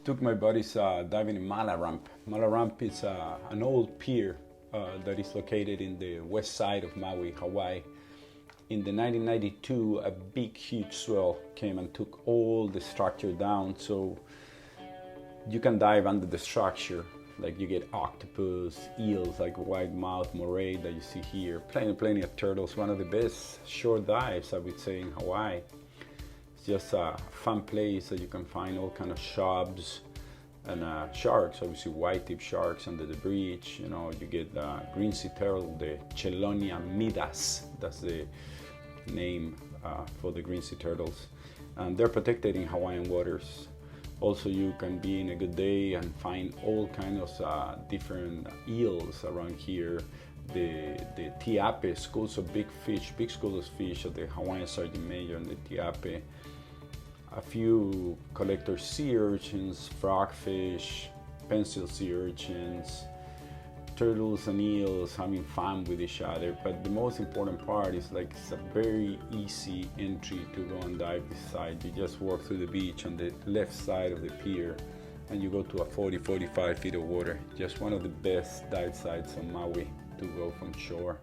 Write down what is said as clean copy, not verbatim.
Took my buddies diving in Mala Ramp. Mala Ramp is an old pier that is located in the west side of Maui, Hawaii. In the 1992, a big, huge swell came and took all the structure down, so you can dive under the structure. Like you get octopus, eels like wide mouth moray that you see here, plenty of turtles. One of the best shore dives, I would say, in Hawaii. It's just a fun place that you can find all kind of sharks and sharks, obviously white-tip sharks under the bridge. You know, you get green sea turtle, the Chelonia midas, that's the name for the green sea turtles. And they're protected in Hawaiian waters. Also, you can be in a good day and find all kinds of different eels around here. The tiape, schools of big fish, big schools of fish of the Hawaiian Sergeant Major and the tiape. A few collector sea urchins, frogfish, pencil sea urchins, turtles and eels having fun with each other. But the most important part is like it's a very easy entry to go and dive this side. You just walk through the beach on the left side of the pier and you go to a 40-45 feet of water. Just one of the best dive sites on Maui to go from shore.